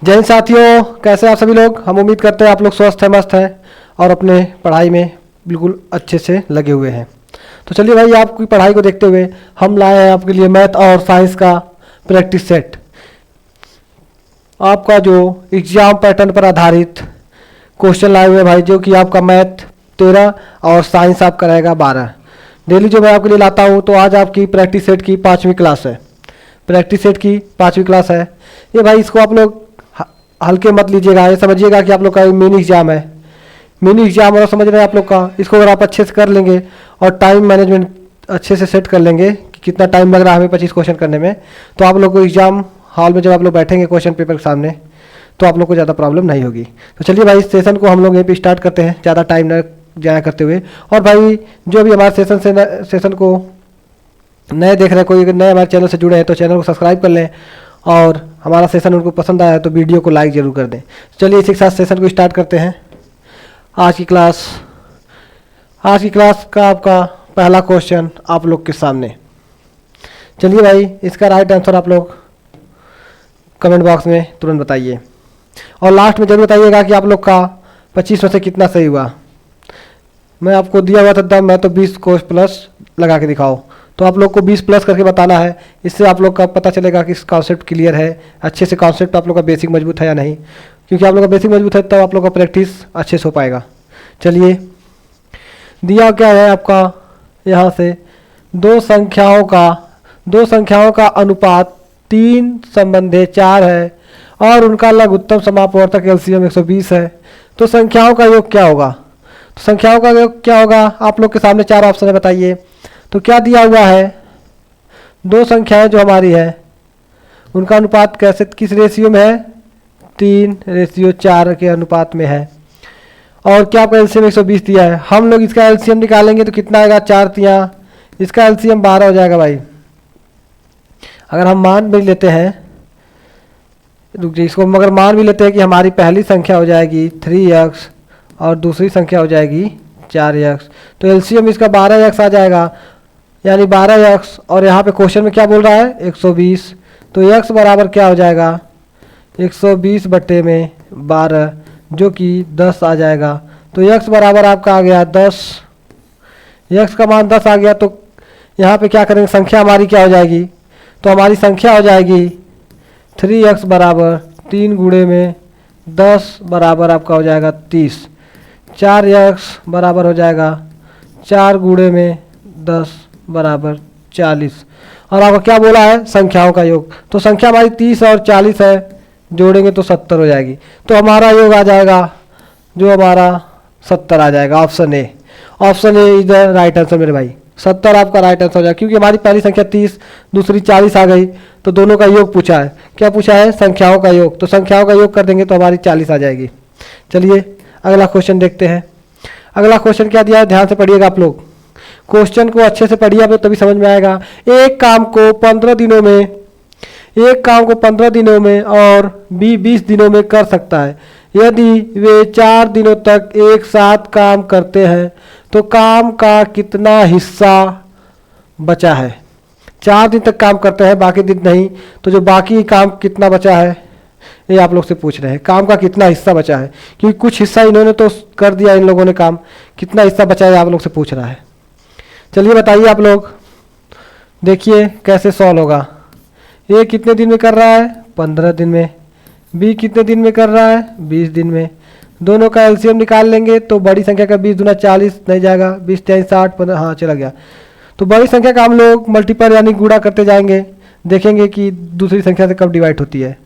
जय हिंद साथियों, कैसे हैं आप सभी लोग। हम उम्मीद करते हैं आप लोग स्वस्थ हैं, मस्त हैं और अपने पढ़ाई में बिल्कुल अच्छे से लगे हुए हैं। तो चलिए भाई, आपकी पढ़ाई को देखते हुए हम लाए हैं आपके लिए मैथ और साइंस का प्रैक्टिस सेट। आपका जो एग्जाम पैटर्न पर आधारित क्वेश्चन लाए हुए हैं भाई, जो कि आपका मैथ 13 और साइंस आपका रहेगा 12। डेली जो मैं आपके लिए लाता हूँ। तो आज आपकी प्रैक्टिस सेट की 5वीं क्लास है। प्रैक्टिस सेट की 5वीं क्लास है ये भाई। इसको आप लोग हल्के मत लीजिएगा, ये समझिएगा कि आप लोग का मिनी एग्जाम है। मिनी एग्जाम और समझ रहे हैं आप लोग का। इसको अगर आप अच्छे से कर लेंगे और टाइम मैनेजमेंट अच्छे से सेट कर लेंगे कि कितना टाइम लग रहा है हमें 25 क्वेश्चन करने में, तो आप लोग को एग्जाम हॉल में जब आप लोग बैठेंगे क्वेश्चन पेपर के सामने, तो आप लोग को ज़्यादा प्रॉब्लम नहीं होगी। तो चलिए भाई, इस सेशन को हम लोग यहीं पे स्टार्ट करते हैं, ज़्यादा टाइम न जाया करते हुए। और भाई जो भी हमारे सेशन को नए देख रहे हैं, कोई अगर नए हमारे चैनल से जुड़े हैं तो चैनल को सब्सक्राइब कर लें, और हमारा सेशन उनको पसंद आया तो वीडियो को लाइक ज़रूर कर दें। चलिए इसी के साथ सेशन को स्टार्ट करते हैं। आज की क्लास का आपका पहला क्वेश्चन आप लोग के सामने। चलिए भाई, इसका राइट आंसर आप लोग कमेंट बॉक्स में तुरंत बताइए, और लास्ट में जरूर बताइएगा कि आप लोग का 25 में से कितना सही हुआ। मैं आपको दिया हुआ था मैं तो 20 को प्लस लगा के दिखाओ, तो आप लोग को 20 प्लस करके बताना है। इससे आप लोग का पता चलेगा कि कॉन्सेप्ट क्लियर है, अच्छे से कॉन्सेप्ट आप लोग का बेसिक मजबूत है या नहीं। क्योंकि आप लोग का बेसिक मजबूत है तब आप लोग का प्रैक्टिस अच्छे से हो पाएगा। चलिए, दिया क्या है आपका यहाँ से, दो संख्याओं का अनुपात 3/4 है और उनका लघुत्तम समापवर्तक एलसीएम 120 है। तो संख्याओं का योग क्या होगा? तो संख्याओं का योग क्या होगा? आप लोग के सामने 4 ऑप्शन है, बताइए। तो क्या दिया हुआ है, दो संख्याएं जो हमारी है उनका अनुपात कैसे, किस रेशियो में है? 3:4 के अनुपात में है। और क्या आपका एलसीएम 120 दिया है। हम लोग इसका एलसीएम निकालेंगे तो कितना आएगा? 4 तियां, इसका एलसीएम 12 हो जाएगा भाई। अगर हम मान भी लेते हैं, रुक जाइए, इसको मगर मान भी लेते हैं कि हमारी पहली संख्या हो जाएगी 3x और दूसरी संख्या हो जाएगी 4x, तो एलसीएम इसका 12x आ जाएगा, यानी 12x। और यहाँ पे क्वेश्चन में क्या बोल रहा है? 120। तो x बराबर क्या हो जाएगा? 120 बट्टे में 12, जो कि 10 आ जाएगा। तो x बराबर आपका आ गया 10। x का मान 10 आ गया। तो यहाँ पे क्या करेंगे, संख्या हमारी क्या हो जाएगी? तो हमारी संख्या हो जाएगी 3x बराबर 3 गुणे में 10 बराबर आपका हो जाएगा 30। 4x बराबर हो जाएगा 4 गुणे में 10 बराबर 40। और आपको क्या बोला है? संख्याओं का योग। तो संख्या हमारी 30 और 40 है, जोड़ेंगे तो 70 हो जाएगी। तो हमारा योग आ जाएगा, जो हमारा 70 आ जाएगा। Option A is the right answer मेरे भाई। 70 आपका राइट आंसर हो जाएगा, क्योंकि हमारी पहली संख्या 30, दूसरी 40 आ गई, तो दोनों का योग पूछा है। क्या पूछा है? संख्याओं का योग। तो संख्याओं का योग कर देंगे तो हमारी 40 आ जाएगी। चलिए अगला क्वेश्चन देखते हैं। अगला क्वेश्चन क्या दिया है, ध्यान से पढ़िएगा आप लोग। क्वेश्चन को अच्छे से पढ़िए आप लोग, तभी समझ में आएगा। एक काम को 15 दिनों में और 20 दिनों में कर सकता है। यदि वे 4 दिनों तक एक साथ काम करते हैं तो काम का कितना हिस्सा बचा है? 4 दिन तक काम करते हैं, बाकी दिन नहीं, तो जो बाकी काम कितना बचा है, ये आप लोग से पूछ रहे हैं। काम का कितना हिस्सा बचा है, क्योंकि कुछ हिस्सा इन्होंने तो कर दिया इन लोगों ने काम, कितना हिस्सा बचा है आप लोग से पूछ रहा है। चलिए बताइए आप लोग, देखिए कैसे सॉल्व होगा। ए कितने दिन में कर रहा है? 15 दिन में। बी कितने दिन में कर रहा है? 20 दिन में। दोनों का एलसीएम निकाल लेंगे तो बड़ी संख्या का 20 दूना 40 नहीं जाएगा, 20 3 60 15, हाँ चला गया। तो बड़ी संख्या का हम लोग मल्टीपल यानी गुणा करते जाएंगे, देखेंगे कि दूसरी संख्या से कब डिवाइड होती है।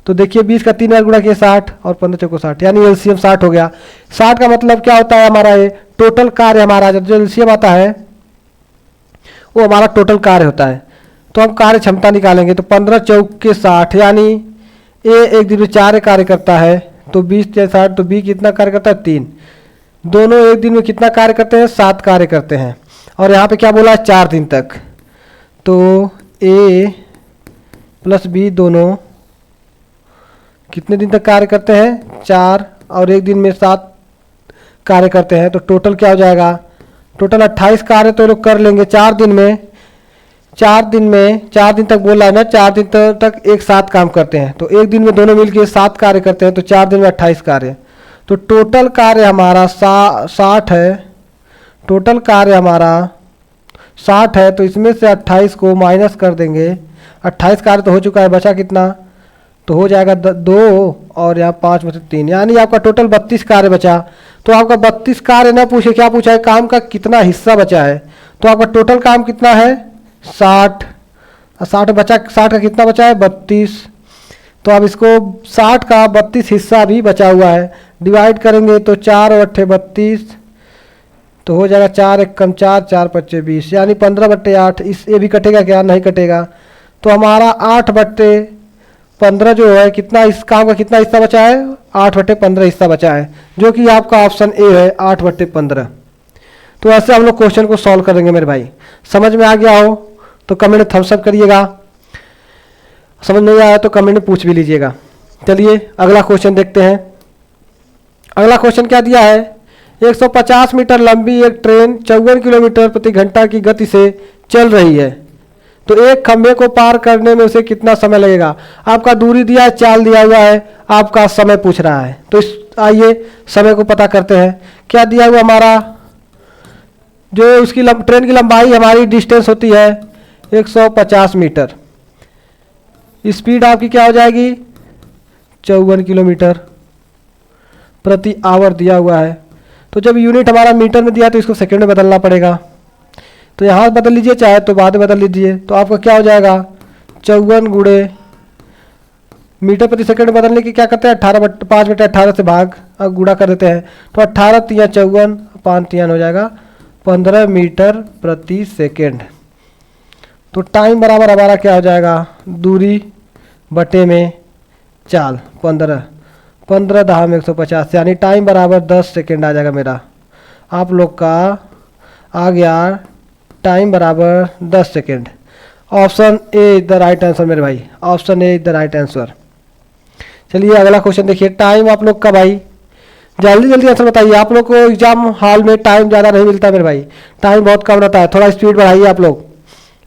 तो देखिए 20 का 3 बार गुणा किया 60 और 15 चौको 60, यानी एलसीएम 60 हो गया। 60 का मतलब क्या होता है हमारा? ये टोटल कार्य हमारा जो एलसीएम आता है वो हमारा टोटल कार्य होता है। तो हम कार्य क्षमता निकालेंगे, तो 15 चौके 60, यानी ए एक दिन में 4 कार्य करता है, तो 20 या 60, तो बी कितना कार्य करता है? 3। दोनों एक दिन में कितना कार्य करते हैं? 7 कार्य करते हैं। और यहाँ पे क्या बोला है? 4 दिन तक। तो ए प्लस बी दोनों कितने दिन तक कार्य करते हैं? 4, और एक दिन में 7 कार्य करते हैं। तो टोटल क्या हो जाएगा? टोटल 28 कार्य तो लोग कर लेंगे 4 दिन में। 4 दिन तक बोल रहा है ना, 4 दिन तक एक साथ काम करते हैं, तो एक दिन में दोनों मिलकर 7 कार्य करते हैं, तो 4 दिन में 28 कार्य। तो टोटल कार्य हमारा 60 है, टोटल कार्य हमारा 60 है, तो इसमें से 28 को माइनस कर देंगे। 28 कार्य तो हो चुका है, बचा कितना, तो हो जाएगा 2 और यहाँ 5 में से 3, यानी आपका टोटल 32 कार्य बचा। तो आपका 32 कार्य ना पूछे, क्या पूछा है, काम का कितना हिस्सा बचा है। तो आपका टोटल काम कितना है 60, 60 बचा, 60 का कितना बचा है 32। तो अब इसको 60 का 32 हिस्सा भी बचा हुआ है, डिवाइड करेंगे तो 4 और 8 32, तो हो जाएगा 4 एक कम 4, 4 पच्चे 20, यानी 15/8। इस ये भी कटेगा क्या, नहीं कटेगा। तो हमारा 8/15 जो है कितना, इस काम का कितना हिस्सा बचा है, 8/15 हिस्सा बचा है, जो कि आपका ऑप्शन ए है 8/15। तो ऐसे हम लोग क्वेश्चन को सॉल्व करेंगे मेरे भाई। समझ में आ गया हो तो कमेंट में थम्स अप करिएगा, समझ नहीं आया तो कमेंट में पूछ भी लीजिएगा। चलिए अगला क्वेश्चन देखते हैं। अगला क्वेश्चन क्या दिया है, 150 मीटर लंबी एक ट्रेन 54 किलोमीटर प्रति घंटा की गति से चल रही है, तो एक खंभे को पार करने में उसे कितना समय लगेगा। आपका दूरी दिया है, चाल दिया हुआ है, आपका समय पूछ रहा है। तो आइए समय को पता करते हैं। क्या दिया हुआ हमारा, जो उसकी ट्रेन की लंबाई हमारी डिस्टेंस होती है 150 मीटर, स्पीड आपकी क्या हो जाएगी 54 किलोमीटर प्रति आवर दिया हुआ है। तो जब यूनिट हमारा मीटर में दिया तो इसको सेकंड में बदलना पड़ेगा, तो यहाँ बदल लीजिए, चाहे तो बाद में बदल लीजिए। तो आपका क्या हो जाएगा 54 गुणे मीटर प्रति सेकंड बदलने की क्या करते हैं 5/18 से भाग गुणा कर देते हैं, तो 18 तिया 54, 5 तिया हो जाएगा 15 मीटर प्रति सेकंड। तो टाइम बराबर हमारा क्या हो जाएगा, दूरी बटे में चाल, 15 दहा में 150, यानी टाइम बराबर 10 सेकेंड आ जाएगा मेरा। आप लोग का आ गया टाइम बराबर 10 second. Option A is the right answer मेरे भाई, option A is the right answer. चलिए अगला क्वेश्चन देखिए। टाइम आप लोग का भाई जल्दी जल्दी आंसर बताइए। आप लोग को एग्जाम हॉल में टाइम ज़्यादा नहीं मिलता मेरे भाई, टाइम बहुत कम रहता है, थोड़ा स्पीड बढ़ाइए, आप लोग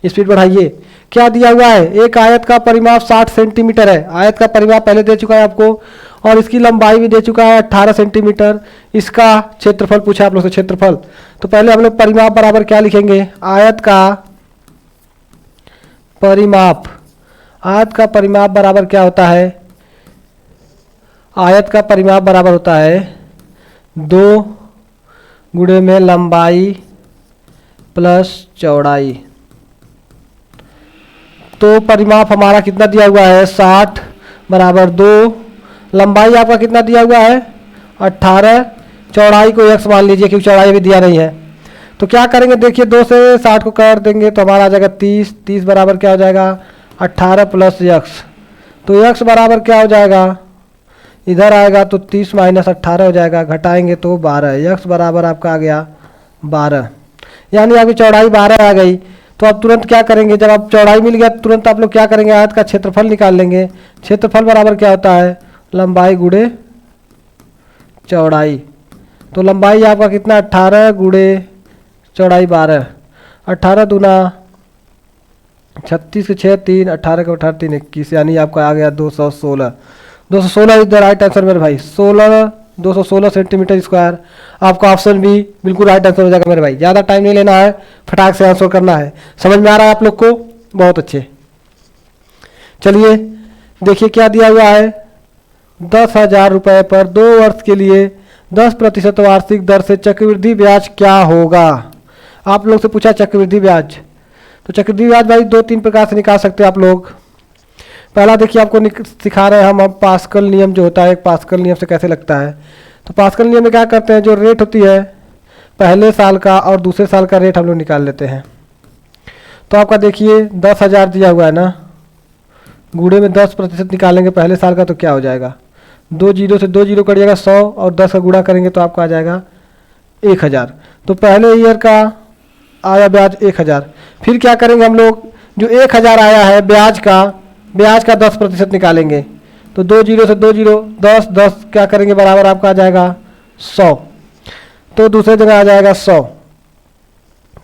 स्पीड बढ़ाइए। क्या दिया हुआ है, एक आयत का परिमाप 60 सेंटीमीटर है। आयत का परिमाप पहले दे चुका है आपको, और इसकी लंबाई भी दे चुका है 18 सेंटीमीटर। इसका क्षेत्रफल पूछा आप लोग से, क्षेत्रफल। तो पहले हम लोग परिमाप बराबर क्या लिखेंगे, आयत का परिमाप। आयत का परिमाप बराबर क्या होता है, आयत का परिमाप बराबर होता है 2 गुणे में लंबाई प्लस चौड़ाई। तो परिमाप हमारा कितना दिया हुआ है 60 बराबर 2, लंबाई आपका कितना दिया हुआ है 18, चौड़ाई को x मान लीजिए क्योंकि चौड़ाई भी दिया नहीं है। तो क्या करेंगे देखिए, 2 से 60 को कर देंगे तो हमारा आ जाएगा 30, 30 बराबर क्या हो जाएगा 18 प्लस x। तो x बराबर क्या हो जाएगा, इधर आएगा तो 30 माइनस 18 हो जाएगा, घटाएंगे तो 12, x बराबर आपका आ गया 12, यानी आपकी चौड़ाई 12 आ गई। तो आप तुरंत क्या करेंगे, जब आप चौड़ाई मिल गया तुरंत आप लोग क्या करेंगे, आयत का क्षेत्रफल निकाल लेंगे। क्षेत्रफल बराबर क्या होता है, लंबाई गुणे चौड़ाई। तो लंबाई आपका कितना 18 गुणे चौड़ाई 12, 18 दूना 36 के 6 3, 18 के 18 3 21, यानी आपका आ गया 216। 216 इज द राइट आंसर मेरे भाई, 216 सेंटीमीटर स्क्वायर। आपका ऑप्शन भी बिल्कुल राइट आंसर हो जाएगा मेरे भाई। ज़्यादा टाइम नहीं लेना है, फटाक से आंसर करना है। समझ में आ रहा है आप लोग को, बहुत अच्छे। चलिए देखिए क्या दिया हुआ है, 10,000 रुपये पर 2 वर्ष के लिए 10% वार्षिक दर से चक्रवृद्धि ब्याज क्या होगा। आप लोग से पूछा चक्रवृद्धि ब्याज, तो चक्रवृद्धि ब्याज भाई 2-3 प्रकार से निकाल सकते हैं आप लोग। पहला देखिए आपको सिखा रहे हैं हम पास्कल नियम जो होता है, पास्कल नियम से कैसे लगता है। तो पास्कल नियम में क्या करते हैं, जो रेट होती है पहले साल का और दूसरे साल का रेट हम लोग निकाल लेते हैं। तो आपका देखिए 10,000 दिया हुआ है ना, गुणे में 10% निकालेंगे पहले साल का तो क्या हो जाएगा, 2 जीरो से 2 जीरो कट जाएगा 100, और 10 का गुणा करेंगे तो आपका आ जाएगा 1,000। तो पहले ईयर का आया ब्याज 1,000। फिर क्या करेंगे हम लोग, जो 1,000 आया है ब्याज का 10% निकालेंगे। तो 2 जीरो से 2 जीरो 10, 10 क्या करेंगे बराबर आपका आ जाएगा 100। तो दूसरे जगह आ जाएगा 100।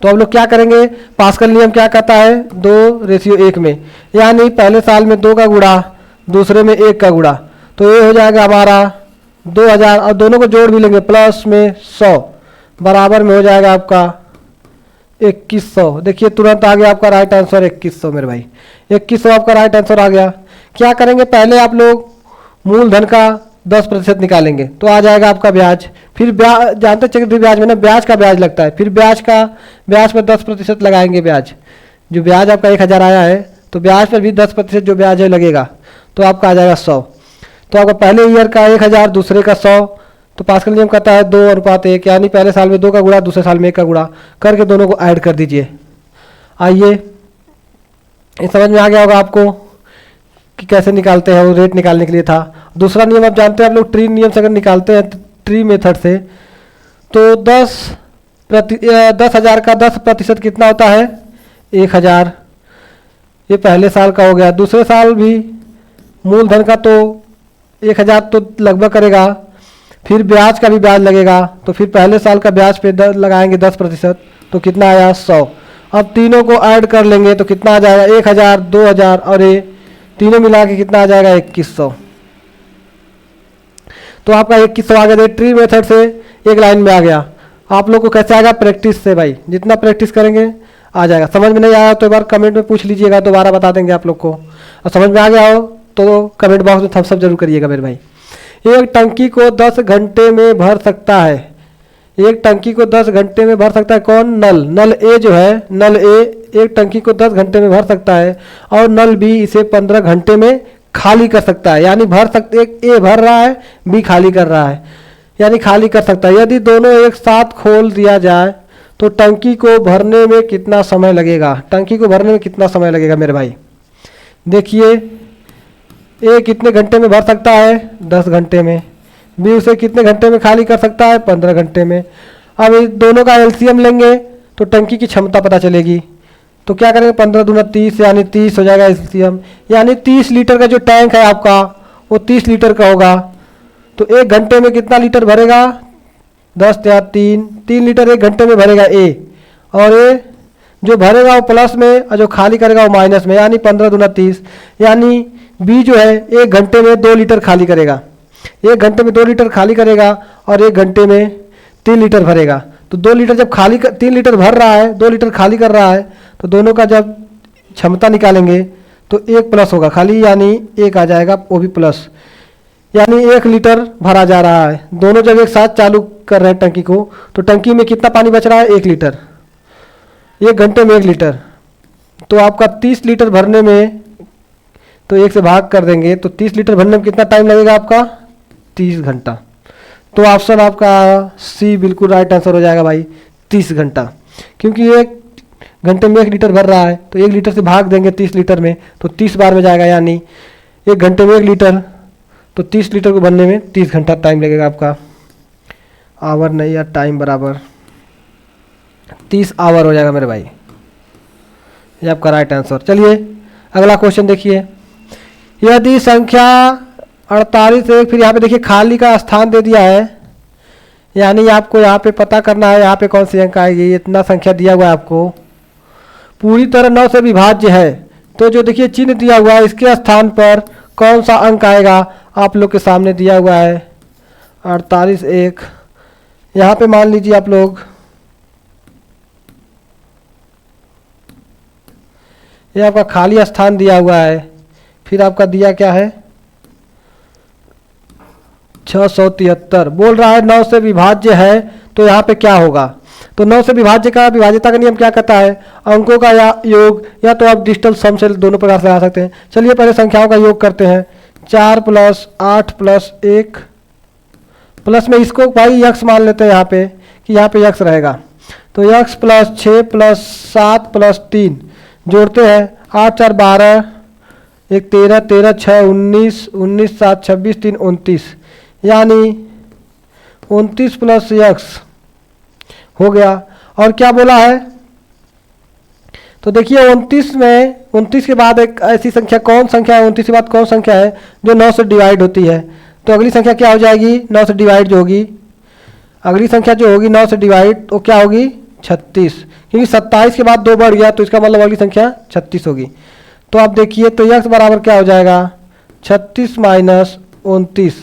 तो अब लोग क्या करेंगे, पास्कल नियम क्या कहता है, 2:1 में, यानी पहले साल में 2 का गुणा, दूसरे में 1 का गुणा, तो ये हो जाएगा हमारा 2000 और दोनों को जोड़ भी लेंगे प्लस में 100 बराबर में हो जाएगा आपका 2100। देखिए तुरंत आ गया आपका राइट आंसर 2100 मेरे भाई, 2100 आपका राइट आंसर आ गया। क्या करेंगे, पहले आप लोग मूलधन का 10% निकालेंगे तो आ जाएगा आपका ब्याज, फिर ब्याज जानते चक्रवृद्धि ब्याज में ना ब्याज का ब्याज लगता है, फिर ब्याज पर 10% लगाएंगे ब्याज, जो ब्याज आपका 1000 आया है तो ब्याज पर भी 10% जो ब्याज है लगेगा, तो आपका आ जाएगा 100। तो आपका पहले ईयर का 1000, दूसरे का 100, तो पास्कल नियम कहता है 2:1, यानी पहले साल में 2 का गुणा, दूसरे साल में 1 का गुणा करके दोनों को ऐड कर दीजिए। आइए ये समझ में आ गया होगा आपको कि कैसे निकालते हैं, वो रेट निकालने के लिए था। दूसरा नियम आप जानते हैं, आप लोग ट्री नियम से अगर निकालते हैं ट्री मेथड से, तो 10,000 का 10% कितना होता है, 1000। ये पहले साल का हो गया। दूसरे साल भी मूलधन का तो 1000 तो लगभग करेगा, फिर ब्याज का भी ब्याज लगेगा, तो फिर पहले साल का ब्याज पे लगाएंगे 10%, तो कितना आया 100। अब तीनों को ऐड कर लेंगे तो कितना आ जाएगा 1000, 2000 और ये तीनों मिला के कितना आ जाएगा 2100। तो आपका 2100 आ गया। ट्री मेथड से एक लाइन में आ गया। आप लोग को कैसे आएगा, प्रैक्टिस से भाई, जितना प्रैक्टिस करेंगे आ जाएगा। समझ में नहीं आया तो एक बार कमेंट में पूछ लीजिएगा, दोबारा बता देंगे आप लोग को। और समझ में आ गया हो तो कमेंट बॉक्स में थम्स अप जरूर करिएगा मेरे भाई। एक टंकी को 10 घंटे में भर सकता है, एक टंकी को 10 घंटे में भर सकता है कौन, नल ए जो है, नल ए एक टंकी को 10 घंटे में भर सकता है और नल बी इसे 15 घंटे में खाली कर सकता है। यानी भर सकते, एक ए भर रहा है, बी खाली कर रहा है, यानी खाली कर सकता है। यदि दोनों एक साथ खोल दिया जाए तो टंकी को भरने में कितना समय लगेगा, टंकी को भरने में कितना समय लगेगा मेरे भाई। देखिए ए कितने घंटे में भर सकता है, 10 घंटे में, बी उसे कितने घंटे में खाली कर सकता है, 15 घंटे में। अब इस दोनों का एलसीएम लेंगे तो टंकी की क्षमता पता चलेगी। तो क्या करेंगे, 15 दूना 30 यानी 30 हो जाएगा एलसीएम, यानी 30 लीटर का जो टैंक है आपका वो 30 लीटर का होगा। तो 1 घंटे में कितना लीटर भरेगा, 10 या 3 लीटर 1 घंटे में भरेगा ए, और ए जो भरेगा वो प्लस में और जो खाली करेगा वो माइनस में, यानी 15 दूना 30, यानी बी जो है 1 घंटे में 2 लीटर खाली करेगा, 1 घंटे में 2 लीटर खाली करेगा और 1 घंटे में 3 लीटर भरेगा। तो 2 लीटर जब 3 लीटर भर रहा है, 2 लीटर खाली कर रहा है, तो दोनों का जब क्षमता निकालेंगे तो 1 प्लस होगा खाली, यानी 1 आ जाएगा, वो भी प्लस, यानी 1 लीटर भरा जा रहा है। दोनों जब एक साथ चालू कर रहे हैं टंकी को, तो टंकी में कितना पानी बच रहा है, 1 लीटर, 1 घंटे में 1 लीटर। तो आपका 30 लीटर भरने में, तो 1 से भाग कर देंगे तो 30 लीटर भरने में कितना टाइम लगेगा आपका, 30 घंटा। तो ऑप्शन आपका सी बिल्कुल राइट आंसर हो जाएगा भाई, 30 घंटा, क्योंकि 1 घंटे में 1 लीटर भर रहा है, तो 1 लीटर से भाग देंगे 30 लीटर में तो 30 बार में जाएगा, यानी 1 घंटे में 1 लीटर, तो 30 लीटर को भरने में 30 घंटा टाइम लगेगा आपका। आवर नहीं या टाइम बराबर 30 आवर हो जाएगा मेरे भाई, ये आपका राइट आंसर। चलिए अगला क्वेश्चन देखिए। यदि संख्या 48 है, फिर यहाँ पे देखिए खाली का स्थान दे दिया है, यानी आपको यहाँ पे पता करना है यहाँ पे कौन सी अंक आएगी। इतना संख्या दिया हुआ है आपको, पूरी तरह 9 से विभाज्य है, तो जो देखिए चिन्ह दिया हुआ है इसके स्थान पर कौन सा अंक आएगा आप लोग के सामने दिया हुआ है 48 1। यहाँ पे मान लीजिए आप लोग, ये आपका खाली स्थान दिया हुआ है, फिर आपका दिया क्या है 673, बोल रहा है 9 से विभाज्य है, तो यहाँ पे क्या होगा। तो 9 से विभाज्य का विभाज्यता का नियम क्या कहता है, अंकों का या योग, या तो आप डिजिटल सम से दोनों प्रकार से लगा सकते हैं। चलिए पहले संख्याओं का योग करते हैं, 4 + 8 + 1 प्लस में इसको भाई यक्स मान लेते हैं यहाँ पे, कि यहाँ पे यक्स रहेगा, तो यक्स + 6 + 7 + 3 जोड़ते हैं, 8 4 12, 1 13, 13 6 19, 19 7 26 3 29, यानी 29 + यक्स हो गया। और क्या बोला है, तो देखिए 29 में 29 के बाद एक ऐसी संख्या कौन संख्या है, 29 के बाद कौन संख्या है जो 9 से डिवाइड होती है। तो अगली संख्या क्या हो जाएगी, 9 से डिवाइड जो होगी, अगली संख्या जो होगी 9 से डिवाइड वो क्या होगी 36, क्योंकि 27 के बाद 2 बढ़ गया तो इसका मतलब अगली संख्या 36 होगी। तो आप देखिए तो x बराबर क्या हो जाएगा, 36 माइनस 29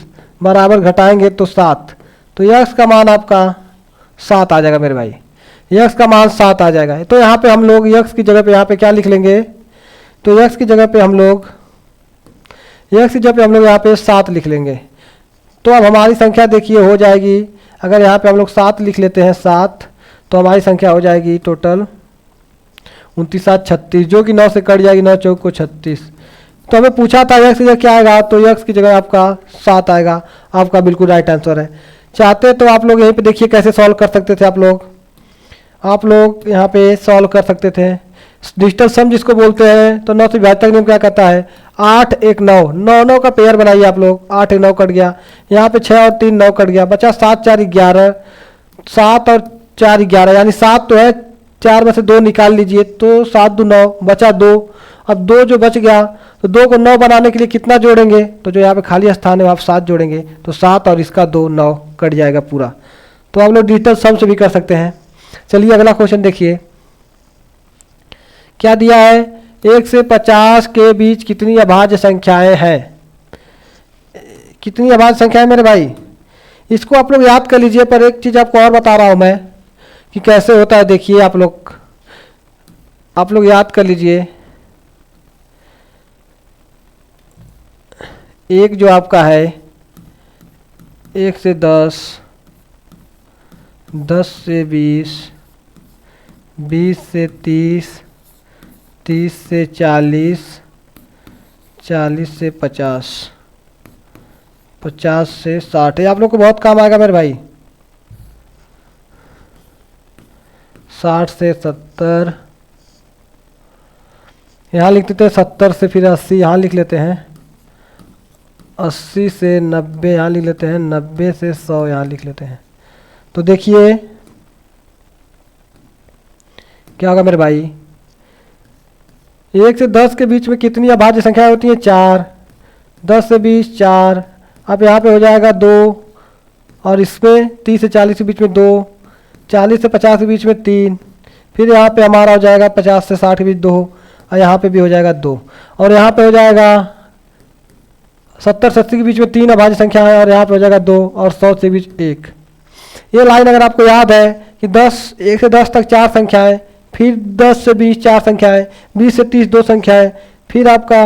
बराबर घटाएंगे तो 7, तो x का मान आपका 7 आ जाएगा मेरे भाई, x का मान 7 आ जाएगा। तो यहाँ पे हम लोग x की जगह पे यहाँ पे क्या लिख लेंगे, तो x की जगह पे हम लोग यहाँ पे 7 लिख लेंगे। तो अब हमारी संख्या देखिए हो जाएगी, अगर यहाँ पे हम लोग 7 लिख लेते हैं 7, तो हमारी संख्या हो जाएगी टोटल 29 7 36, जो कि 9 से कट जाएगी, 9 चौक को 36। तो हमें पूछा था x की जगह क्या आएगा, तो x की जगह आपका 7 आएगा, आपका बिल्कुल राइट आंसर है। चाहते तो आप लोग यहीं पे देखिए कैसे सॉल्व कर सकते थे आप लोग यहाँ पे सॉल्व कर सकते थे। डिजिटल सम जिसको बोलते हैं, तो 9 से विभाजक नियम क्या कहता है, 8 1 9 9 9 का पेयर बनाइए आप लोग, 8 1 9 कट गया, यहाँ पे 6 और 3 9 कट गया, बचा 7 4 11, 7 और 4 11, यानी 7 तो है, 4 में से 2 निकाल लीजिए, तो 7 2 9 बचा 2। अब 2 जो बच गया, तो 2 को 9 बनाने के लिए कितना जोड़ेंगे, तो जो यहाँ पे खाली स्थान है आप 7 जोड़ेंगे, तो 7 और इसका 2 9 कट जाएगा पूरा। तो आप लोग डिजिटल सम से भी कर सकते हैं। चलिए अगला क्वेश्चन देखिए क्या दिया है, 1 से 50 के बीच कितनी अभाज्य संख्याएं हैं, कितनी अभाज्य संख्या है मेरे भाई, इसको आप लोग याद कर लीजिए। पर एक चीज़ आपको और बता रहा हूं मैं कि कैसे होता है, देखिए आप लोग याद कर लीजिए। एक जो आपका है 1 से 10, 10 से 20, 20 से 30, 30 से 40, 40 से 50, 50 से 60, ये आप लोग को बहुत काम आएगा मेरे भाई। 60 से 70, यहाँ लिख देते हैं 70 से फिर 80 यहाँ लिख लेते हैं, 80 से 90 यहाँ लिख लेते हैं, 90 से 100 यहाँ लिख लेते हैं। तो देखिए क्या होगा मेरे भाई, 1 से 10 के बीच में कितनी अभाज्य संख्याएं होती हैं, 4, 10 से 20 4, अब यहाँ पे हो जाएगा 2, और इसमें 30 से 40 के बीच में 2, 40 से 50 के बीच में 3, फिर यहाँ पे हमारा हो जाएगा 50 से 60 के बीच 2, और यहाँ पे भी हो जाएगा 2, और यहाँ पे हो जाएगा 70 से 80 के बीच में 3 अभाज्य संख्या है, और यहाँ पे हो जाएगा 2, और 100 के बीच 1। ये लाइन अगर आपको याद है कि 1 से 10 तक 4 संख्याएं, फिर 10 से 20 4 संख्याएं, 20 से 30 2 संख्याएं, फिर आपका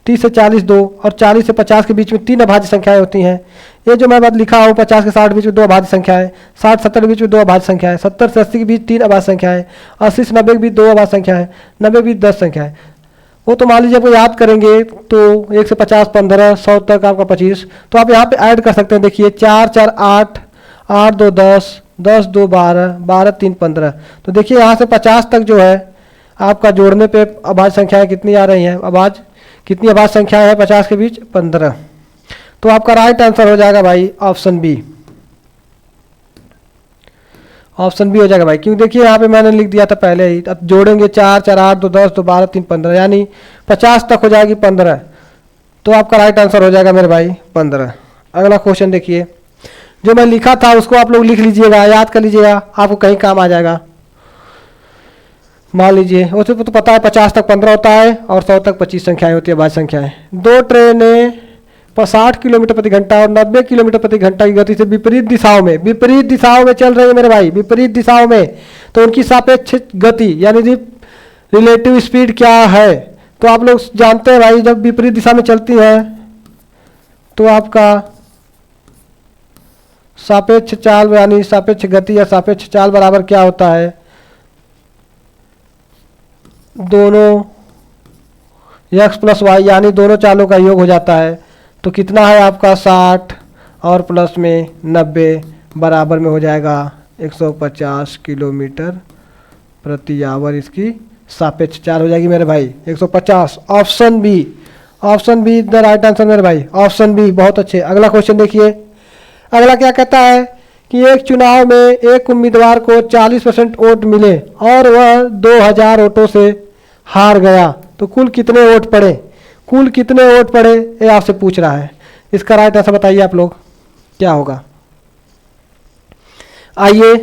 30 से 40 2, और 40 से 50 के बीच में 3 अभाज्य संख्याएं होती हैं। ये जो मैं बात लिखा हूँ 50 से 60 के बीच में 2 अभाज्य संख्याएं, 60 70 के बीच में 2 अभाज्य संख्याएं, 70 से 80 के बीच 3 अभाज्य संख्याएं, 80 से 90 के बीच 2 अभाज्य संख्याएं, 90 के बीच 10 संख्याएं। वो तो मान लीजिए आपको याद करेंगे तो 1 से 50 15, 100 तक आपका 25, तो आप यहाँ पे ऐड कर सकते हैं। देखिए 4 4 8, 8 2 10, 10 2 12, 12 3 15। तो देखिए यहाँ से 50 तक जो है आपका जोड़ने पे अभाज्य संख्याएं कितनी आ रही हैं, कितनी अभाज्य संख्याएं हैं 50 के बीच 15। तो आपका राइट आंसर हो जाएगा भाई ऑप्शन बी, ऑप्शन बी हो जाएगा भाई। क्योंकि देखिए यहाँ पे मैंने लिख दिया था पहले ही, अब जोड़ेंगे 4 4 8 2 10 2 12 3 15, यानी 50 तक हो जाएगी 15, तो आपका राइट आंसर हो जाएगा मेरे भाई 15। अगला क्वेश्चन देखिए, जो मैं लिखा था उसको आप लोग लिख लीजिएगा, याद कर लीजिएगा, आपको कहीं काम आ जाएगा। मान लीजिए उसे तो पता है 50 तक 15 होता है, और 100 तक 25 संख्याएं होती है अभाज्य संख्याएं। 2 ट्रेनें 60 किलोमीटर प्रति घंटा और 90 किलोमीटर प्रति घंटा की गति से विपरीत दिशाओं में चल रही है मेरे भाई, विपरीत दिशाओं में। तो उनकी सापेक्ष गति यानी रिलेटिव स्पीड क्या है, तो आप लोग जानते हैं भाई, जब विपरीत दिशा में चलती है तो आपका सापेक्ष चाल यानी सापेक्ष गति या सापेक्ष चाल बराबर क्या होता है, दोनों x प्लस वाई यानी दोनों चालों का योग हो जाता है। तो कितना है आपका 60 और प्लस में 90 बराबर में हो जाएगा 150 किलोमीटर प्रति आवर, इसकी सापेक्ष चाल हो जाएगी मेरे भाई 150। Option B the right answer मेरे भाई, ऑप्शन बी। बहुत अच्छे। अगला क्वेश्चन देखिए, अगला क्या कहता है कि एक चुनाव में एक उम्मीदवार को 40% वोट मिले और वह 2000 वोटों से हार गया, तो कुल कितने वोट पड़े, ये आपसे पूछ रहा है। इसका राइट आंसर बताइए आप लोग क्या होगा। आइए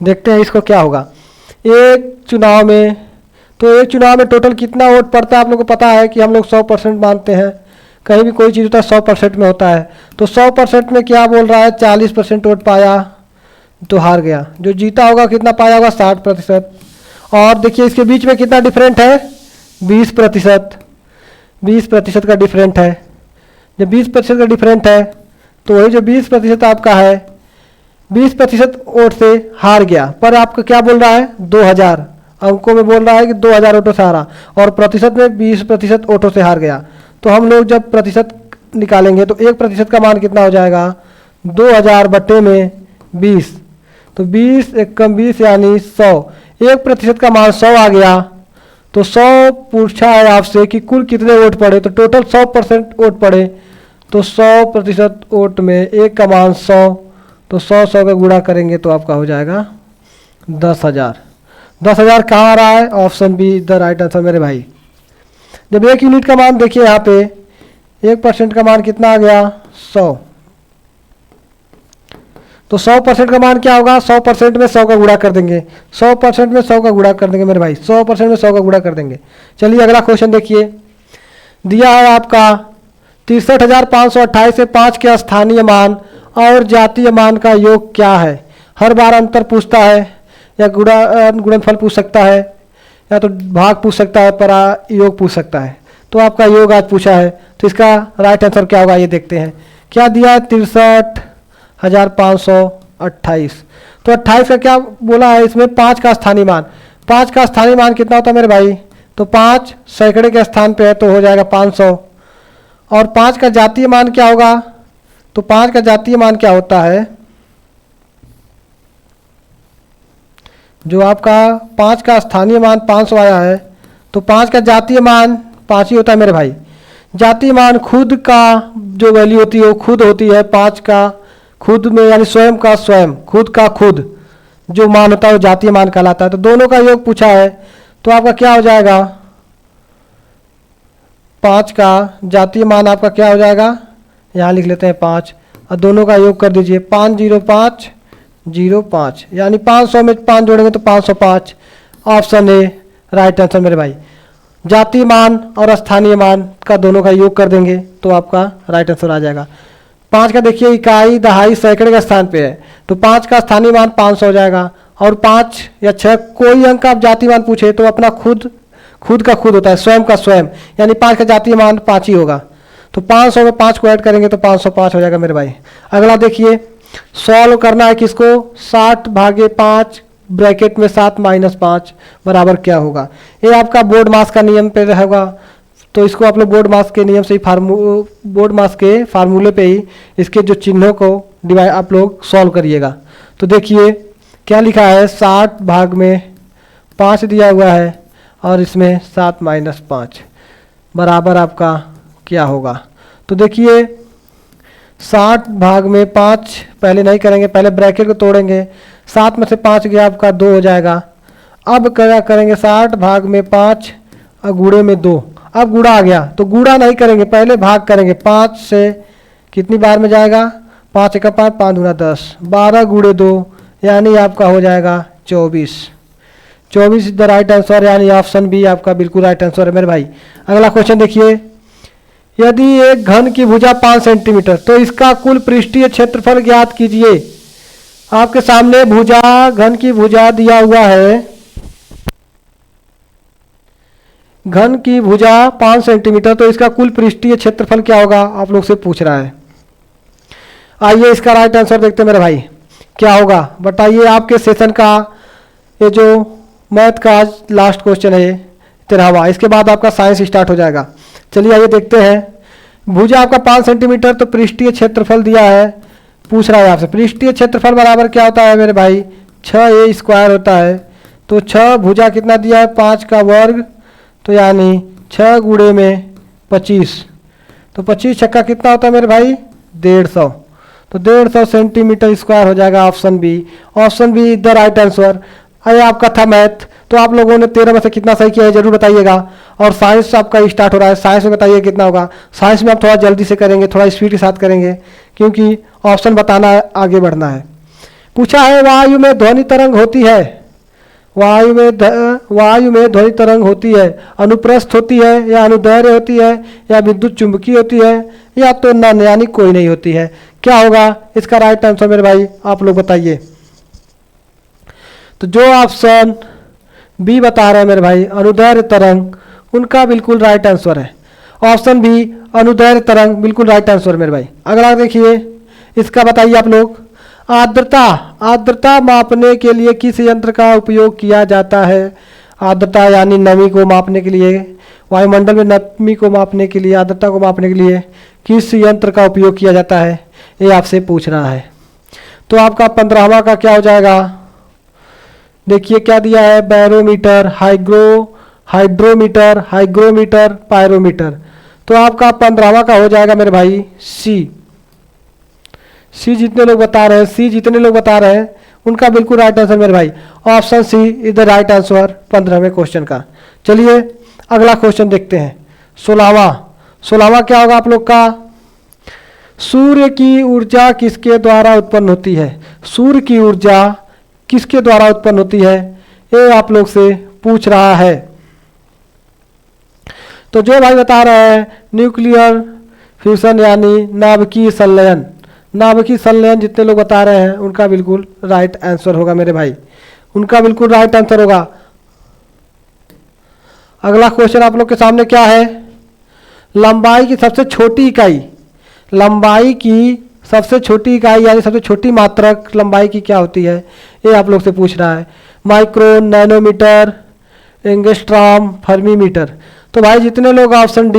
देखते हैं इसको क्या होगा। एक चुनाव में, तो एक चुनाव में टोटल कितना वोट पड़ता है आप लोग को पता है कि हम लोग 100% मानते हैं, कहीं भी कोई चीज़ होता है 100% में होता है। तो 100% में क्या बोल रहा है, 40% वोट पाया तो हार गया। जो जीता होगा कितना पाया होगा, 60%। और देखिए इसके बीच में कितना डिफरेंट है, 20%। 20% का डिफरेंट है। जब 20% का डिफरेंट है तो वही जो 20% आपका है, 20% वोट से हार गया, पर आपका क्या बोल रहा है, 2000 अंकों में बोल रहा है कि 2000 वोटों से हारा, और प्रतिशत में 20% वोटों से हार गया। तो हम लोग जब प्रतिशत निकालेंगे तो 1% का मान कितना हो जाएगा, 2000 बट्टे में 20, तो 20 एक कम 20 यानी 100। 1% का मान 100 आ गया। तो 100 पूछा है आपसे कि कुल कितने वोट पड़े, तो टोटल 100% वोट पड़े। तो 100% वोट में एक का मान 100, तो 100 का गुणा करेंगे तो आपका हो जाएगा 10,000। 10,000 कहाँ आ रहा है, option B the right answer मेरे भाई। जब 1 यूनिट का मान देखिए यहाँ पे 1% का मान कितना आ गया, 100। तो 100% का मान क्या होगा, 100% में 100 का गुणा कर देंगे, 100% में 100 का गुणा कर देंगे मेरे भाई, 100% में 100 का गुणा कर देंगे। चलिए अगला क्वेश्चन देखिए, दिया है आपका 63,528 से 5 के स्थानीय मान और जातीय मान का योग क्या है। हर बार अंतर पूछता है या गुणनफल पूछ सकता है या तो भाग पूछ सकता है, पर योग पूछ सकता है। तो आपका योग आज पूछा है, तो इसका राइट आंसर क्या होगा ये देखते हैं। क्या दिया है, 63,528। तो 28 का क्या बोला है, इसमें 5 का स्थानीय मान। 5 का स्थानीय मान कितना होता है मेरे भाई, तो 5 सैकड़े के स्थान पे है तो हो जाएगा 500। और 5 का जातीय मान क्या होगा, तो 5 का जातीय मान क्या होता है, जो आपका 5 का स्थानीय मान 500 आया है, तो 5 का जातीय मान 5 ही होता है मेरे भाई। जातीय मान खुद का जो वैल्यू होती है वो खुद होती है, 5 का खुद में यानी स्वयं का स्वयं, खुद का खुद जो मान होता है वो जातीय मान कहलाता है। तो दोनों का योग पूछा है, तो आपका क्या हो जाएगा, 5 का जातीय मान आपका क्या हो जाएगा, यहाँ लिख लेते हैं 5, और दोनों का योग कर दीजिए, 50505, यानी 500 में 5 जोड़ेंगे तो 505। ऑप्शन ए राइट आंसर मेरे भाई। जातीय मान और स्थानीय मान का दोनों का योग कर देंगे तो आपका राइट आंसर आ जाएगा। 5 का देखिए इकाई दहाई सैकड़े का स्थान पे है, तो 5 का स्थानीय मान 500 हो जाएगा। और 5 या 6 कोई अंक आप जातीय मान पूछे तो अपना खुद का खुद होता है, स्वयं का स्वयं, यानी 5 का जातीय मान 5 ही होगा। तो 500 में 5 को ऐड करेंगे तो 505 हो जाएगा मेरे भाई। अगला देखिए, सॉल्व करना है किसको, 60 भागे 5 ब्रैकेट में 7 माइनस 5 बराबर क्या होगा। ये आपका बोर्ड मास का नियम पे रहेगा, तो इसको आप लोग बोर्ड मास के नियम से ही बोर्ड मास के फार्मूले पे ही इसके जो चिन्हों को डिवाइड आप लोग सॉल्व करिएगा। तो देखिए क्या लिखा है, 60 भाग में 5 दिया हुआ है और इसमें 7 माइनस 5 बराबर आपका क्या होगा। तो देखिए 60 भाग में 5 पहले नहीं करेंगे, पहले ब्रैकेट को तोड़ेंगे, 7 में से 5 गया आपका 2 हो जाएगा। अब क्या करेंगे, 60 भाग में 5 और गुणे में 2, अब गुणा आ गया तो गुणा नहीं करेंगे, पहले भाग करेंगे। 5 से कितनी बार में जाएगा, 5 एक 5, 5 दूना 10, 12 गुणे 2 यानी आपका हो जाएगा 24। 24 द राइट आंसर, यानी ऑप्शन बी आपका बिल्कुल राइट आंसर है मेरे भाई। अगला क्वेश्चन देखिए, यदि एक घन की भुजा 5 सेंटीमीटर तो इसका कुल पृष्ठीय क्षेत्रफल ज्ञात कीजिए। आपके सामने भुजा, घन की भुजा दिया हुआ है, घन की भुजा 5 सेंटीमीटर, तो इसका कुल पृष्ठीय क्षेत्रफल क्या होगा आप लोग से पूछ रहा है। आइए इसका राइट आंसर देखते हैं मेरे भाई क्या होगा। बताइए आपके सेशन का ये जो मैथ का आज लास्ट क्वेश्चन है 13वां, इसके बाद आपका साइंस स्टार्ट हो जाएगा। चलिए आइए देखते हैं। भुजा आपका 5 सेंटीमीटर, तो पृष्ठीय क्षेत्रफल दिया है, पूछ रहा है आपसे पृष्ठीय क्षेत्रफल बराबर क्या होता है मेरे भाई, 6a स्क्वायर होता है। तो 6 भुजा कितना दिया है, 5 का वर्ग, तो यानी 6 गुणे में 25, तो 25 छक्का कितना होता है मेरे भाई, 150, तो 150 सेंटीमीटर स्क्वायर हो जाएगा option B. Option B the right answer. अरे आपका था मैथ, तो आप लोगों ने 13 में से कितना सही किया है जरूर बताइएगा। और साइंस आपका स्टार्ट हो रहा है, साइंस में बताइए कितना होगा। साइंस में आप थोड़ा जल्दी से करेंगे, थोड़ा स्पीड के साथ करेंगे, क्योंकि ऑप्शन बताना है, आगे बढ़ना है। पूछा है वायु में ध्वनि तरंग होती है, वायु में ध्वनि तरंग होती है, अनुप्रस्थ होती है या अनुदैर्घ्य होती है या विद्युत चुंबकीय होती है या तो नन यानी कोई नहीं होती है। क्या होगा इसका राइट आंसर मेरे भाई, आप लोग बताइए। तो जो ऑप्शन बी बता रहे हैं मेरे भाई अनुदैर्घ्य तरंग, उनका बिल्कुल राइट आंसर है। ऑप्शन बी अनुदैर्घ्य तरंग बिल्कुल राइट आंसर मेरे भाई। अगला देखिए, इसका बताइए आप लोग। आर्द्रता मापने के लिए किस यंत्र का उपयोग किया जाता है? आर्द्रता यानी नमी को मापने के लिए, वायुमंडल में नमी को मापने के लिए, आर्द्रता को मापने के लिए किस यंत्र का उपयोग किया जाता है, ये आपसे पूछ रहा है। तो आपका 15वां का क्या हो जाएगा? देखिए क्या दिया है, बैरोमीटर, हाइग्रोमीटर, पायरोमीटर। तो आपका 15वां का हो जाएगा मेरे भाई सी जितने लोग बता रहे हैं उनका बिल्कुल राइट आंसर मेरे भाई, option C is the right answer 15वें क्वेश्चन का। चलिए अगला क्वेश्चन देखते हैं। 16वां क्या होगा आप लोग का? सूर्य की ऊर्जा किसके द्वारा उत्पन्न होती है? सूर्य की ऊर्जा किसके द्वारा उत्पन्न होती है, ये आप लोग से पूछ रहा है। तो जो भाई बता रहे हैं न्यूक्लियर फ्यूजन यानी नाभिकीय संलयन जितने लोग बता रहे हैं उनका बिल्कुल राइट आंसर होगा मेरे भाई, उनका बिल्कुल राइट आंसर होगा। अगला क्वेश्चन आप लोग के सामने क्या है? लंबाई की सबसे छोटी इकाई यानी सबसे छोटी मात्रक लंबाई की क्या होती है, ये आप लोग से पूछ रहा है। Micron, nanometre, angstrom, fermimetre. तो भाई जितने लोग ऑप्शन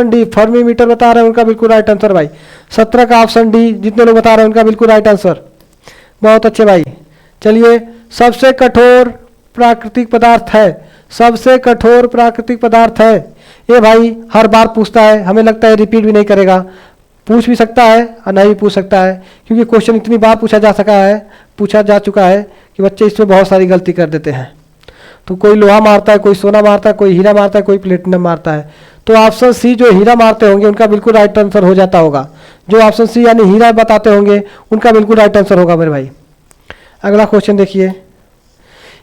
डी फर्मीमीटर बता रहे हैं उनका बिल्कुल राइट आंसर भाई। 17 का ऑप्शन डी जितने लोग बता रहे हैं उनका बिल्कुल राइट आंसर। बहुत अच्छे भाई। चलिए सबसे कठोर प्राकृतिक पदार्थ है, ये भाई हर बार पूछता है, हमें लगता है रिपीट भी नहीं करेगा, पूछ भी सकता है और नहीं भी पूछ सकता है, क्योंकि क्वेश्चन इतनी बार पूछा जा चुका है कि बच्चे इसमें बहुत सारी गलती कर देते हैं। तो कोई लोहा मारता है, कोई सोना मारता है, कोई हीरा मारता है, कोई प्लेटिनम मारता है। तो ऑप्शन सी जो हीरा मारते होंगे उनका बिल्कुल राइट आंसर हो जाता होगा। जो ऑप्शन सी यानी हीरा बताते होंगे उनका बिल्कुल राइट आंसर होगा मेरे भाई। अगला क्वेश्चन देखिए,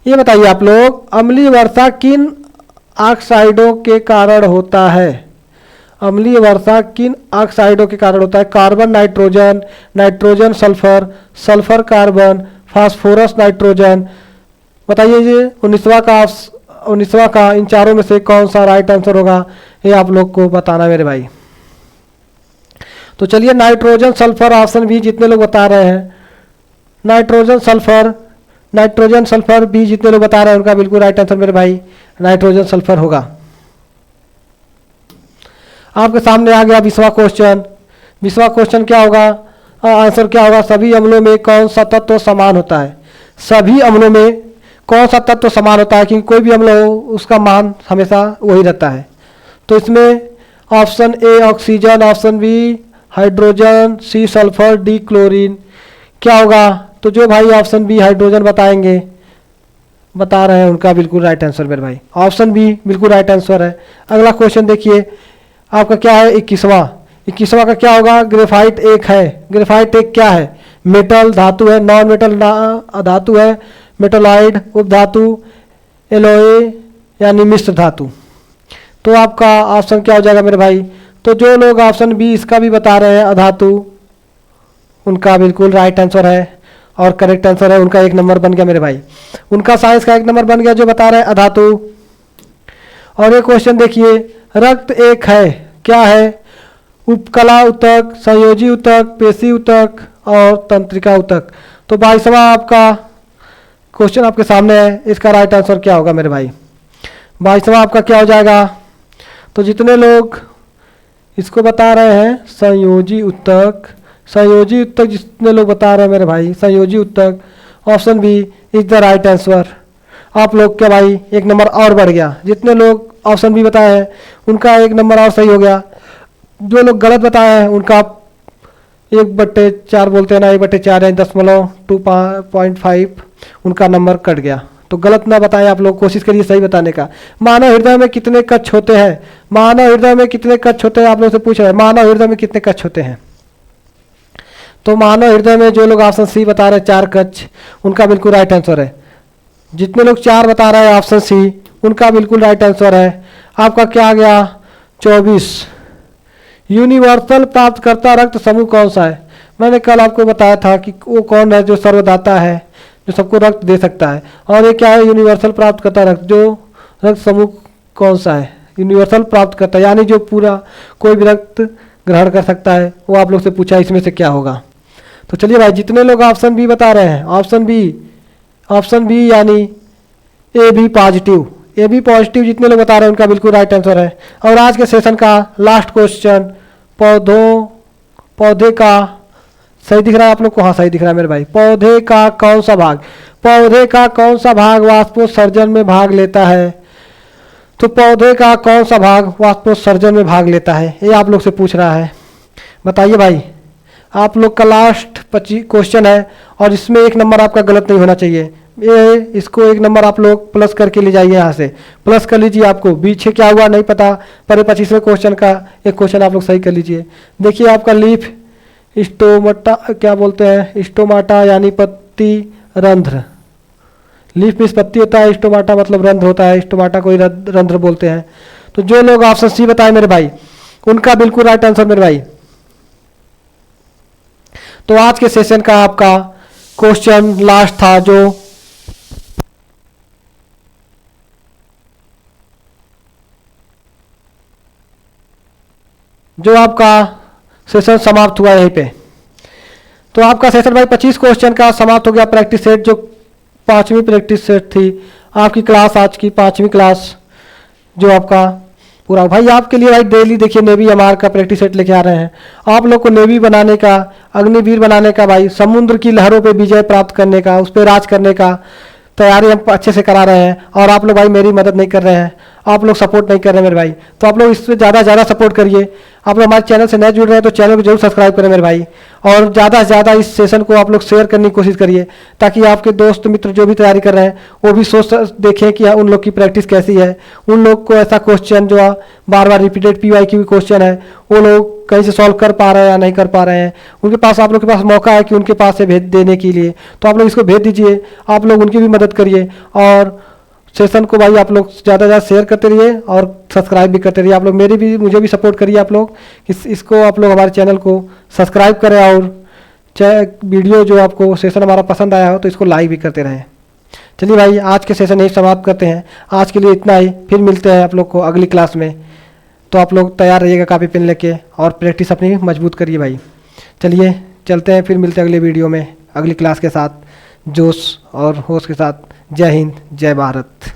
ये बताइए आप लोग, अम्लीय वर्षा किन ऑक्साइडों के कारण होता है? अम्लीय वर्षा किन ऑक्साइडों के कारण होता है? Carbon nitrogen sulphur carbon, phosphorus nitrogen. बताइए ये 19वां का इन चारों में से कौन सा राइट आंसर होगा, ये आप लोग को बताना मेरे भाई। तो चलिए नाइट्रोजन सल्फर ऑप्शन बी जितने लोग बता रहे हैं, नाइट्रोजन सल्फर बी जितने लोग बता रहे हैं उनका बिल्कुल राइट आंसर मेरे भाई नाइट्रोजन सल्फर होगा। आपके सामने आ गया 20वां क्वेश्चन क्या होगा, आंसर क्या होगा? सभी अम्लों में कौन सा तत्व समान होता है? सभी अम्लों में कौन सा तत्व समान होता है? क्योंकि कोई भी अम्ल हो उसका मान हमेशा वही रहता है। तो इसमें option A oxygen, option B hydrogen, C sulphur, D chlorine. क्या होगा? तो जो भाई ऑप्शन बी हाइड्रोजन बता रहे हैं उनका बिल्कुल राइट आंसर मेरे भाई, ऑप्शन बी बिल्कुल राइट आंसर है। अगला क्वेश्चन देखिए आपका क्या है? 21वां का क्या होगा? ग्रेफाइट एक है। ग्रेफाइट एक क्या है? मेटल धातु है, नॉन मेटल धातु है, मेटलॉइड उपधातु, एलोए यानी मिश्र धातु। तो आपका ऑप्शन क्या हो जाएगा मेरे भाई? तो जो लोग ऑप्शन बी इसका भी बता रहे हैं अधातु, उनका बिल्कुल राइट आंसर है और करेक्ट आंसर है, उनका 1 नंबर बन गया मेरे भाई, उनका साइंस का 1 नंबर बन गया जो बता रहे हैं अधातु। और ये क्वेश्चन देखिए, रक्त एक है, क्या है? उपकला ऊतक, संयोजी ऊतक, पेशी ऊतक और तंत्रिका ऊतक। तो 22वां आपका क्वेश्चन आपके सामने है, इसका राइट आंसर क्या होगा मेरे भाई? 22वां आपका क्या हो जाएगा? तो जितने लोग इसको बता रहे हैं संयोजी ऊतक जितने लोग बता रहे हैं मेरे भाई संयोजी ऊतक, option B is the right answer. आप लोग क्या भाई 1 नंबर और बढ़ गया। जितने लोग ऑप्शन बी बताए हैं उनका 1 नंबर और सही हो गया। जो लोग गलत बताए हैं उनका 1/4 बोलते हैं ना, 1/4 यानी 0.2.5 उनका नंबर कट गया। तो गलत ना बताएं, आप लोग कोशिश करिए सही बताने का। मानव हृदय में कितने कक्ष होते हैं? आप लोग से पूछ रहे हैं मानव हृदय में कितने कक्ष होते हैं? तो मानव हृदय में जो लोग ऑप्शन सी बता रहे हैं 4 कक्ष, उनका बिल्कुल राइट आंसर है। जितने लोग 4 बता रहे हैं ऑप्शन सी, उनका बिल्कुल राइट आंसर है। आपका क्या आ गया 24। यूनिवर्सल प्राप्तकर्ता रक्त समूह कौन सा है? मैंने कल आपको बताया था कि वो कौन है जो सर्वदाता है, जो सबको रक्त दे सकता है। और ये क्या है यूनिवर्सल प्राप्तकर्ता रक्त, जो रक्त समूह कौन सा है? यूनिवर्सल प्राप्तकर्ता यानी जो पूरा कोई भी रक्त ग्रहण कर सकता है, वो आप लोग से पूछा इसमें से क्या होगा। तो चलिए भाई, जितने लोग ऑप्शन बी बता रहे हैं, ऑप्शन बी यानी A B positive, A B positive जितने लोग बता रहे हैं उनका बिल्कुल राइट आंसर है। और आज के सेशन का लास्ट क्वेश्चन, पौधे का सही दिख रहा है आप लोग को? हाँ सही दिख रहा है मेरे भाई। पौधे का कौन सा भाग वाष्पोत्सर्जन में भाग लेता है? तो पौधे का कौन सा भाग वाष्पोत्सर्जन में भाग लेता है, ये आप लोग से पूछ रहा है। बताइए भाई, आप लोग का लास्ट 25 क्वेश्चन है और इसमें 1 नंबर आपका गलत नहीं होना चाहिए। ये इसको 1 नंबर आप लोग प्लस करके ले जाइए, यहाँ से प्लस कर लीजिए। आपको पीछे क्या हुआ नहीं पता, पर 25वें क्वेश्चन का एक क्वेश्चन आप लोग सही कर लीजिए। देखिए आपका लीफ स्टोमाटा क्या बोलते हैं? स्टोमाटा यानी पत्ती रंध्र। लीफ में पत्ती होता है, स्टोमाटा मतलब रंध्र होता है, स्टोमाटा को ही रंध्र बोलते हैं। तो जो लोग ऑप्शन सी बताए मेरे भाई, उनका बिल्कुल राइट आंसर मेरे भाई। तो आज के सेशन का आपका क्वेश्चन लास्ट था, जो आपका सेशन समाप्त हुआ यहीं पे। तो आपका सेशन भाई 25 क्वेश्चन का समाप्त हो गया। प्रैक्टिस सेट जो 5वीं प्रैक्टिस सेट थी आपकी क्लास, आज की 5वीं क्लास जो आपका पूरा भाई आपके लिए भाई डेली देखिए नेवी एमआर का प्रैक्टिस सेट लेके आ रहे हैं। आप लोग को नेवी बनाने का, अग्निवीर बनाने का भाई, समुद्र की लहरों पे विजय प्राप्त करने का, उस पर राज करने का तैयारी हम अच्छे से करा रहे हैं। और आप लोग भाई मेरी मदद नहीं कर रहे हैं, आप लोग सपोर्ट नहीं कर रहे हैं मेरे भाई। तो आप लोग इससे ज़्यादा सपोर्ट करिए। आप लोग हमारे चैनल से नए जुड़ रहे हैं तो चैनल को जरूर सब्सक्राइब करें मेरे भाई। और ज़्यादा से ज़्यादा इस सेशन को आप लोग शेयर करने की कोशिश करिए, ताकि आपके दोस्त मित्र जो भी तैयारी कर रहे हैं वो भी सोच देखें कि उन लोग की प्रैक्टिस कैसी है। उन लोग को ऐसा क्वेश्चन जो बार बार रिपीटेड PYQ क्वेश्चन है वो लोग कहीं से सॉल्व कर पा रहे हैं या नहीं कर पा रहे हैं, उनके पास आप लोग के पास मौका है कि उनके पास से भेज देने के लिए। तो आप लोग इसको भेज दीजिए, आप लोग उनकी भी मदद करिए। और सेशन को भाई आप लोग ज़्यादा से ज़्यादा शेयर करते रहिए और सब्सक्राइब भी करते रहिए। आप लोग मुझे भी सपोर्ट करिए। आप लोग इसको आप लोग हमारे चैनल को सब्सक्राइब करें और चाहे वीडियो जो आपको सेशन हमारा पसंद आया हो तो इसको लाइक भी करते रहें। चलिए भाई, आज के सेशन यही समाप्त करते हैं। आज के लिए इतना ही, फिर मिलते हैं आप लोग को अगली क्लास में। तो आप लोग तैयार रहिएगा कापी पेन लेके और प्रैक्टिस अपनी मजबूत करिए भाई। चलिए चलते हैं, फिर मिलते हैं अगले वीडियो में अगली क्लास के साथ, जोश और होश के साथ। जय हिंद, जय भारत।